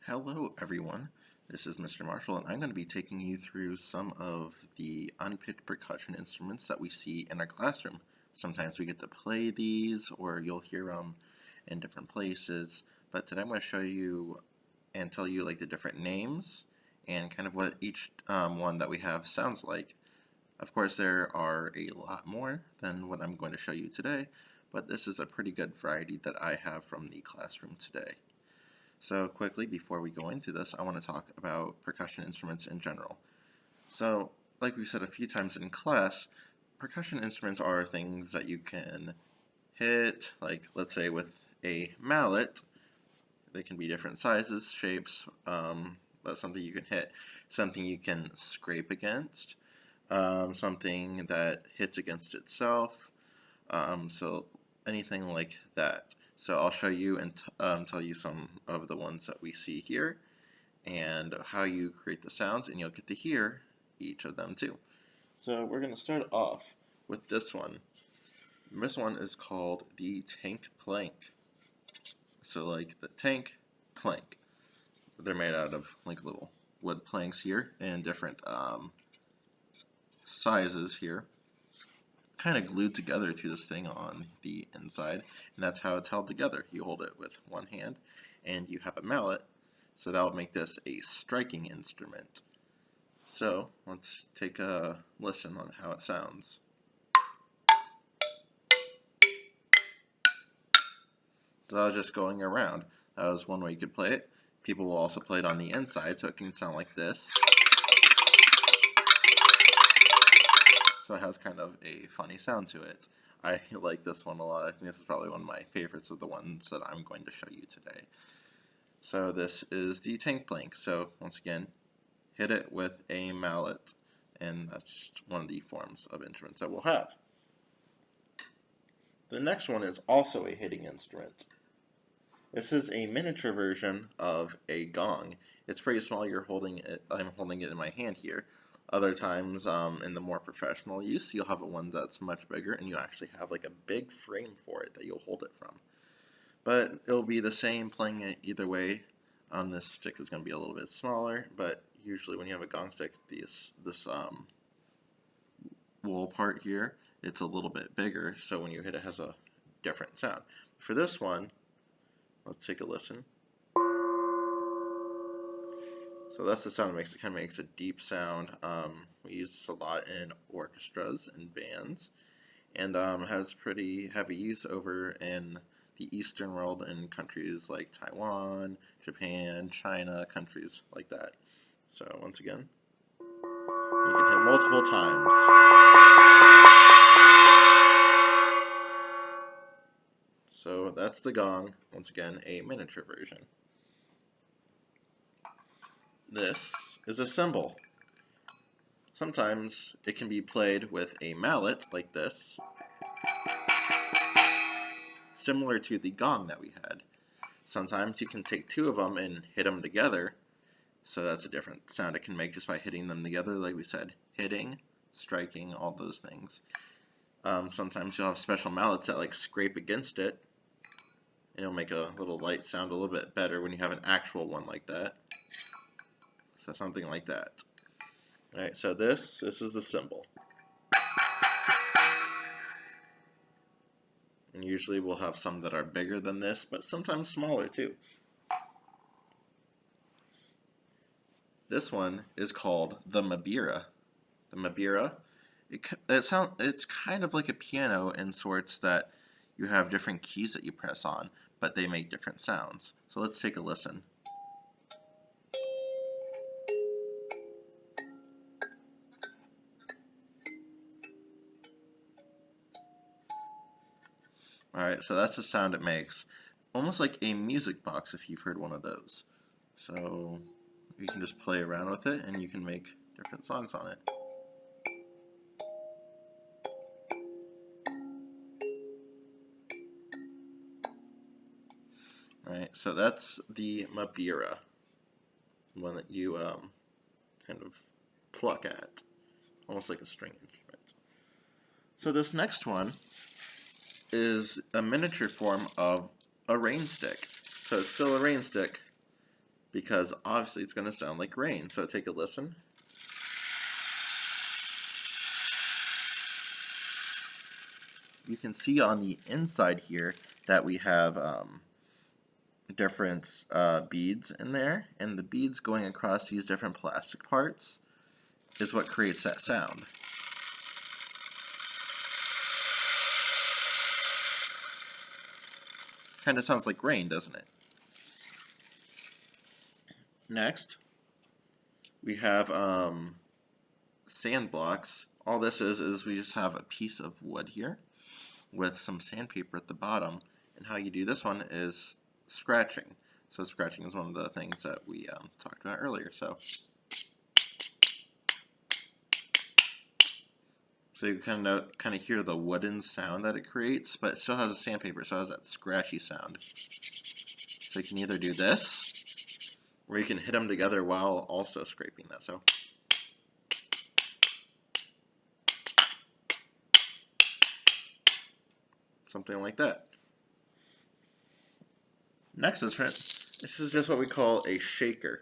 Hello everyone, this is Mr. Marshall and I'm going to be taking you through some of the unpitched percussion instruments that we see in our classroom. Sometimes we get to play these or you'll hear them in different places, but today I'm going to show you and tell you like the different names and kind of what each one that we have sounds like. Of course there are a lot more than what I'm going to show you today, but this is a pretty good variety that I have from the classroom today. So quickly, before we go into this, I want to talk about percussion instruments in general. So, like we said a few times in class, percussion instruments are things that you can hit, like let's say with a mallet. They can be different sizes, shapes, but something you can hit, something you can scrape against, something that hits against itself, so anything like that. So I'll show you and tell you some of the ones that we see here and how you create the sounds, and you'll get to hear each of them too. So we're going to start off with this one. This one is called the tank plank. So like the tank plank. They're made out of like little wood planks here and different sizes here, kind of glued together to this thing on the inside, and that's how it's held together. You hold it with one hand and you have a mallet, so that would make this a striking instrument. So let's take a listen on how it sounds. So that was just going around. That was one way you could play it. People will also play it on the inside, so it can sound like this. So it has kind of a funny sound to it. I like this one a lot. I think this is probably one of my favorites of the ones that I'm going to show you today. So this is the tank plank. So once again, hit it with a mallet, and that's just one of the forms of instruments that we'll have. The next one is also a hitting instrument. This is a miniature version of a gong. It's pretty small. I'm holding it in my hand here. Other times, in the more professional use, you'll have one that's much bigger, and you actually have like a big frame for it that you'll hold it from. But it'll be the same playing it either way. This stick is going to be a little bit smaller, but usually when you have a gong stick, this wool part here, it's a little bit bigger, so when you hit it, has a different sound. For this one, let's take a listen. So that's the sound it makes. It kind of makes a deep sound. We use this a lot in orchestras and bands, and has pretty heavy use over in the Eastern world in countries like Taiwan, Japan, China, countries like that. So once again, you can hit multiple times. So that's the gong. Once again, a miniature version. This is a cymbal. Sometimes it can be played with a mallet like this, similar to the gong that we had. Sometimes you can take two of them and hit them together, so that's a different sound it can make just by hitting them together, like we said, hitting, striking, all those things. Sometimes you'll have special mallets that like scrape against it, and it'll make a little light sound a little bit better when you have an actual one like that. So something like that. Alright, so this is the cymbal. And usually we'll have some that are bigger than this, but sometimes smaller too. This one is called the mabira. The mabira, it's kind of like a piano in sorts that you have different keys that you press on, but they make different sounds. So let's take a listen. Alright, so that's the sound it makes. Almost like a music box if you've heard one of those. So you can just play around with it and you can make different songs on it. Alright, so that's the mabira, one that you kind of pluck at, almost like a string instrument. So this next one is a miniature form of a rain stick. So it's still a rain stick, because obviously it's going to sound like rain. So take a listen. You can see on the inside here that we have different beads in there, and the beads going across these different plastic parts is what creates that sound. Kind of sounds like rain, doesn't it? Next, we have sand blocks. All this is we just have a piece of wood here with some sandpaper at the bottom, and how you do this one is scratching. So scratching is one of the things that we talked about earlier. So you kind of hear the wooden sound that it creates, but it still has a sandpaper, so it has that scratchy sound. So you can either do this, or you can hit them together while also scraping that. So something like that. Next instrument, this is just what we call a shaker.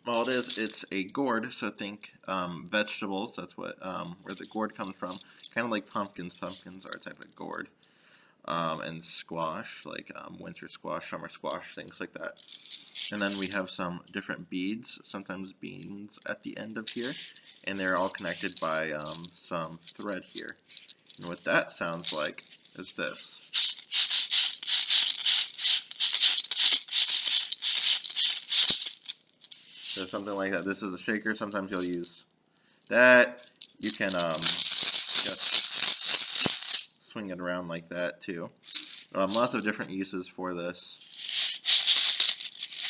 All it is, it's a gourd, so think vegetables, that's what where the gourd comes from. Kind of like pumpkins. Pumpkins are a type of gourd. And squash, like winter squash, summer squash, things like that. And then we have some different beads, sometimes beans at the end of here, and they're all connected by some thread here. And what that sounds like is this. So something like that. This is a shaker. Sometimes you'll use that. You can just swing it around like that too. Lots of different uses for this.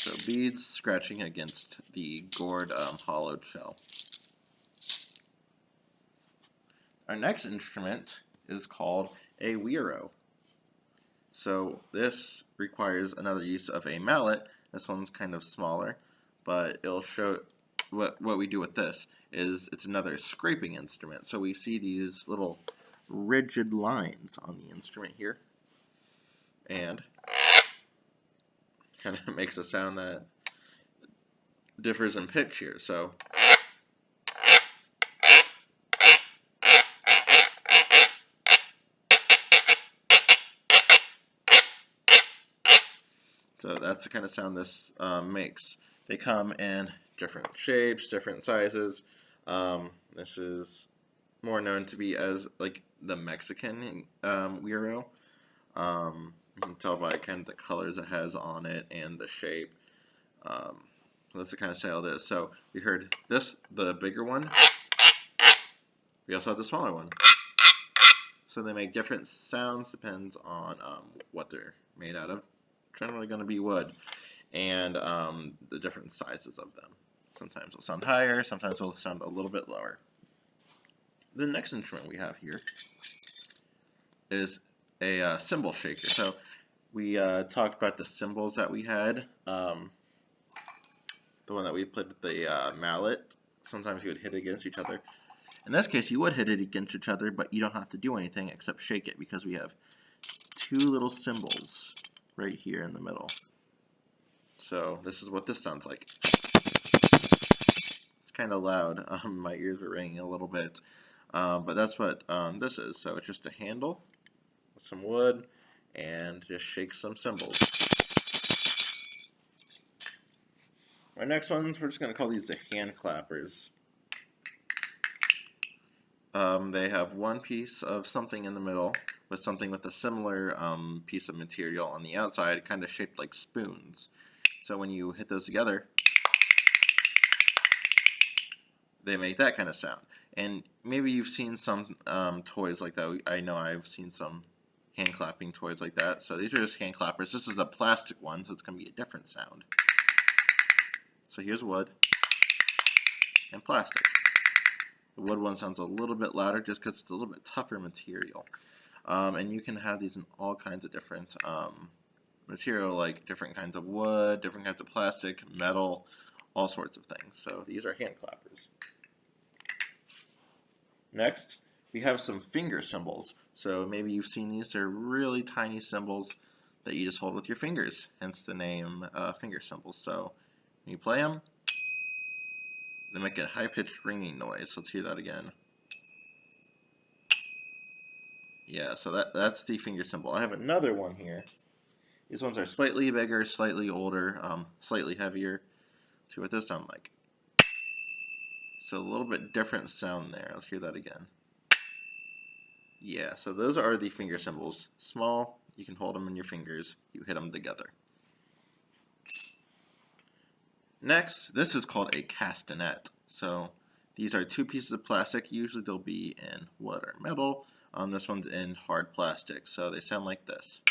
So beads scratching against the gourd hollowed shell. Our next instrument is called a wiro. So this requires another use of a mallet. This one's kind of smaller, but it'll show what we do with this is it's another scraping instrument. So we see these little rigid lines on the instrument here, and kind of makes a sound that differs in pitch here. So that's the kind of sound this makes. They come in different shapes, different sizes. This is more known to be as like the Mexican wiro. You can tell by kind of the colors it has on it and the shape. That's the kind of style it is. So we heard this, the bigger one. We also have the smaller one. So they make different sounds, depends on what they're made out of. Generally going to be wood, and the different sizes of them. Sometimes they'll sound higher, sometimes they'll sound a little bit lower. The next instrument we have here is a cymbal shaker. So we talked about the cymbals that we had. The one that we played with the mallet. Sometimes you would hit it against each other. In this case, you would hit it against each other, but you don't have to do anything except shake it because we have two little cymbals right here in the middle. So this is what this sounds like. It's kind of loud. My ears are ringing a little bit. But that's what this is. So it's just a handle with some wood and just shake some cymbals. Our next ones, we're just going to call these the hand clappers. They have one piece of something in the middle with something with a similar piece of material on the outside, kind of shaped like spoons. So when you hit those together, they make that kind of sound. And maybe you've seen some toys like that. I know I've seen some hand clapping toys like that. So these are just hand clappers. This is a plastic one, so it's going to be a different sound. So here's wood and plastic. The wood one sounds a little bit louder just because it's a little bit tougher material. And you can have these in all kinds of different material, like different kinds of wood, different kinds of plastic, metal, all sorts of things. So these are hand clappers. Next, we have some finger cymbals. So maybe you've seen these. They're really tiny cymbals. that you just hold with your fingers, hence the name finger cymbals. So when you play them, they make a high-pitched ringing noise. Let's hear that again. Yeah, so that's the finger cymbal. I have another one here. These ones are slightly bigger, slightly older, slightly heavier. Let's see what those sound like. So a little bit different sound there. Let's hear that again. Yeah, so those are the finger cymbals. Small, you can hold them in your fingers. You hit them together. Next, this is called a castanet. So these are two pieces of plastic. Usually they'll be in wood or metal. This one's in hard plastic. So they sound like this.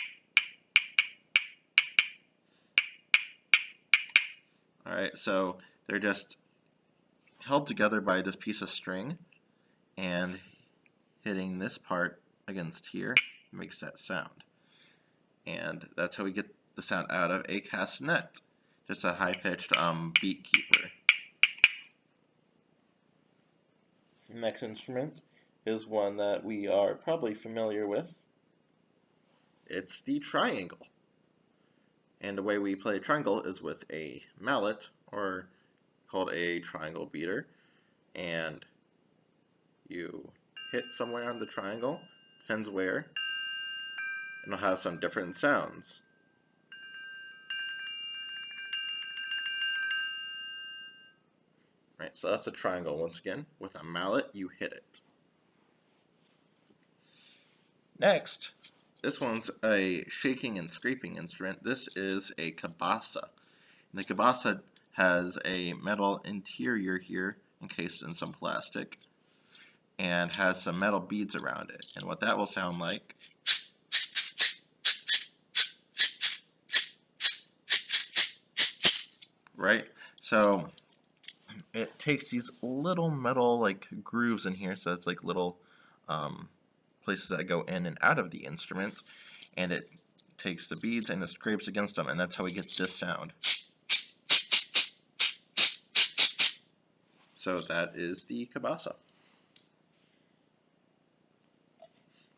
Alright, so they're just held together by this piece of string, and hitting this part against here makes that sound. And that's how we get the sound out of a castanet. Just a high-pitched beat keeper. The next instrument is one that we are probably familiar with. It's the triangle. And the way we play a triangle is with a mallet, or called a triangle beater. And you hit somewhere on the triangle, depends where, and it'll have some different sounds. Right, so that's a triangle once again. With a mallet, you hit it. Next, this one's a shaking and scraping instrument. This is a cabasa. And the cabasa has a metal interior here, encased in some plastic, and has some metal beads around it. And what that will sound like right? So it takes these little metal like grooves in here, so it's like little places that go in and out of the instrument, and it takes the beads and it scrapes against them, and that's how we get this sound. So that is the cabasa.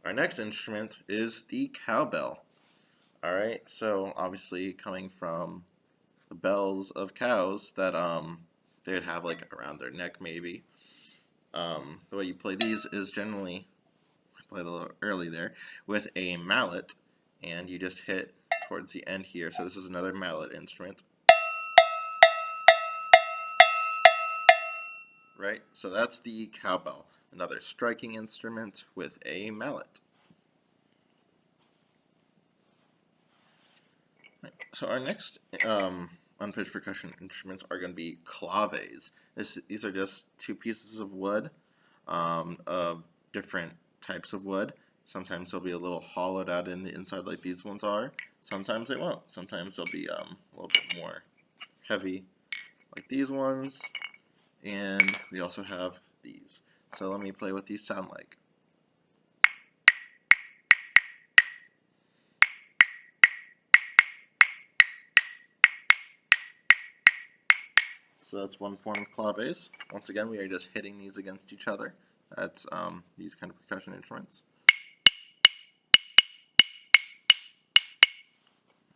Our next instrument is the cowbell. Alright, so obviously coming from the bells of cows that they would have like around their neck maybe. The way you play these is generally, I played a little early there, with a mallet, and you just hit towards the end here. So this is another mallet instrument. Right, so that's the cowbell, another striking instrument with a mallet. Right. So our next unpitched percussion instruments are going to be claves. These are just two pieces of wood, of different types of wood. Sometimes they'll be a little hollowed out in the inside like these ones are. Sometimes they won't. Sometimes they'll be a little bit more heavy like these ones. And we also have these. So let me play what these sound like. So that's one form of claves. Once again, we are just hitting these against each other. That's these kind of percussion instruments.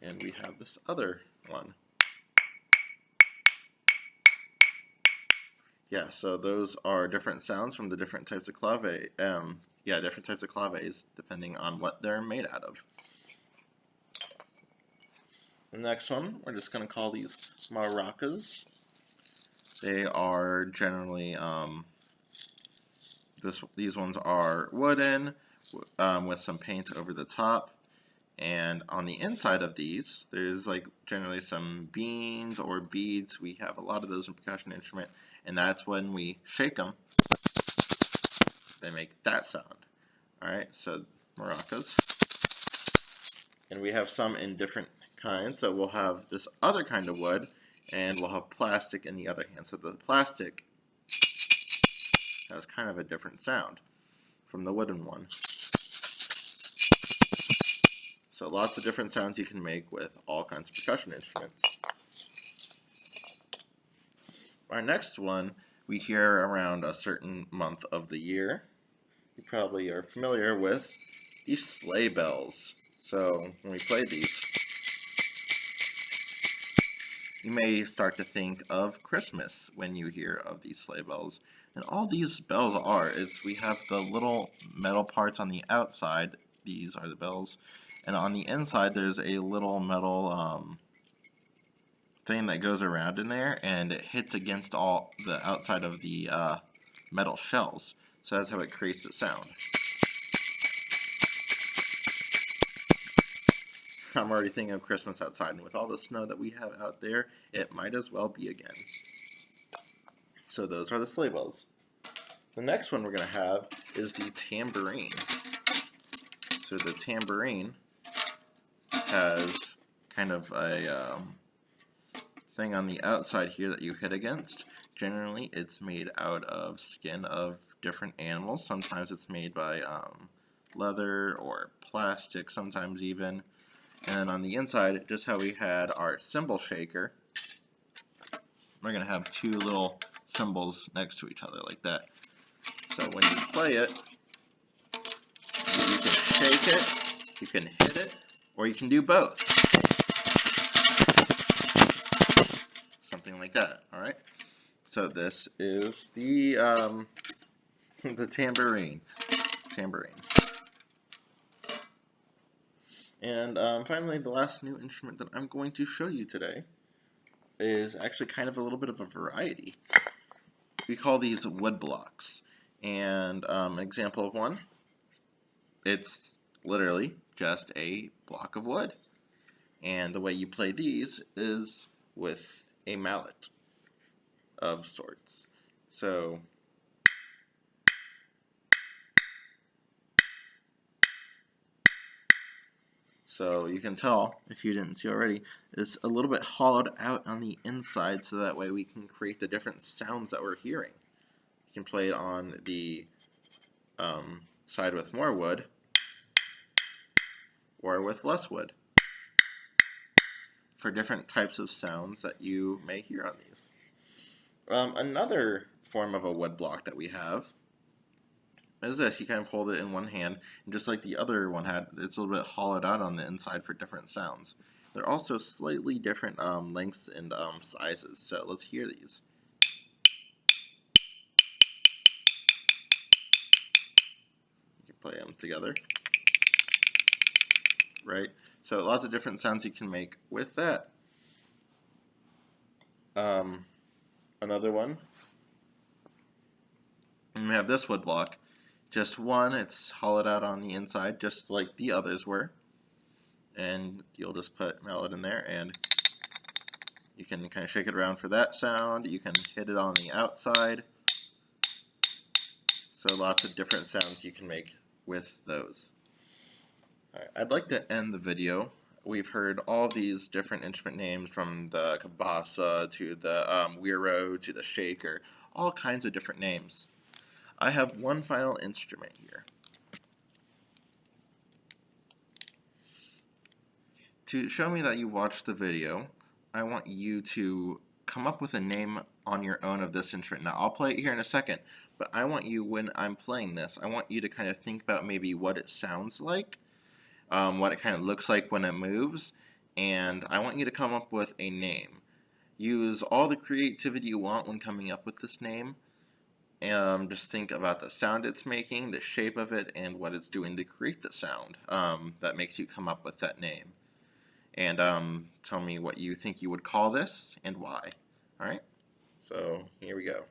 And we have this other one. Yeah, so those are different sounds from the different types of clave. Different types of claves depending on what they're made out of. The next one, we're just going to call these maracas. They are generally, these ones are wooden with some paint over the top. And on the inside of these, there's like generally some beans or beads. We have a lot of those in percussion instrument, and that's when we shake them, they make that sound. Alright, so maracas. And we have some in different kinds. So we'll have this other kind of wood, and we'll have plastic in the other hand. So the plastic has kind of a different sound from the wooden one. So lots of different sounds you can make with all kinds of percussion instruments. Our next one we hear around a certain month of the year. You probably are familiar with these sleigh bells. So when we play these, You may start to think of Christmas when you hear of these sleigh bells. And all these bells are is we have the little metal parts on the outside. These are the bells. And on the inside, there's a little metal thing that goes around in there, and it hits against all the outside of the metal shells. So that's how it creates the sound. I'm already thinking of Christmas outside, and with all the snow that we have out there, it might as well be again. So those are the sleigh bells. The next one we're going to have is the tambourine. So the tambourine has kind of a thing on the outside here that you hit against. Generally, it's made out of skin of different animals. Sometimes it's made by leather or plastic, sometimes even. And then on the inside, just how we had our cymbal shaker, we're going to have two little cymbals next to each other like that. So when you play it, you can shake it, you can hit it, or you can do both. Something like that, alright? So this is the the tambourine. And finally, the last new instrument that I'm going to show you today is actually kind of a little bit of a variety. We call these wood blocks. And an example of one, it's literally just a block of wood. And the way you play these is with a mallet of sorts. So you can tell, if you didn't see already, it's a little bit hollowed out on the inside so that way we can create the different sounds that we're hearing. You can play it on the side with more wood or with less wood for different types of sounds that you may hear on these. Another form of a wood block that we have is this. You kind of hold it in one hand, and just like the other one had, it's a little bit hollowed out on the inside for different sounds. They're also slightly different lengths and sizes, so let's hear these. You can play them together, right? So lots of different sounds you can make with that. Another one, and we have this wood block. Just one, it's hollowed out on the inside, just like the others were. And you'll just put mallet in there, and you can kind of shake it around for that sound. You can hit it on the outside. So lots of different sounds you can make with those. All right, I'd like to end the video. We've heard all these different instrument names, from the kabasa to the wiro to the shaker, all kinds of different names. I have one final instrument here. To show me that you watched the video, I want you to come up with a name on your own of this instrument. Now, I'll play it here in a second, but I want you, when I'm playing this, I want you to kind of think about maybe what it sounds like, what it kind of looks like when it moves, and I want you to come up with a name. Use all the creativity you want when coming up with this name. Just think about the sound it's making, the shape of it, and what it's doing to create the sound that makes you come up with that name. And tell me what you think you would call this and why. Alright? So, here we go.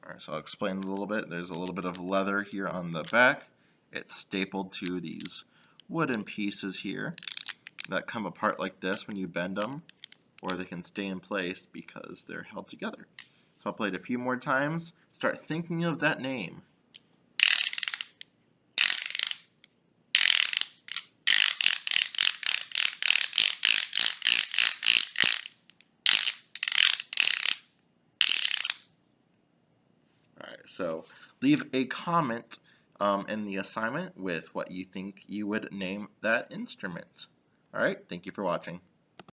Alright, so I'll explain a little bit. There's a little bit of leather here on the back. It's stapled to these wooden pieces here that come apart like this when you bend them, or they can stay in place because they're held together. So I'll play it a few more times. Start thinking of that name. Alright, so leave a comment in the assignment with what you think you would name that instrument. Alright, thank you for watching.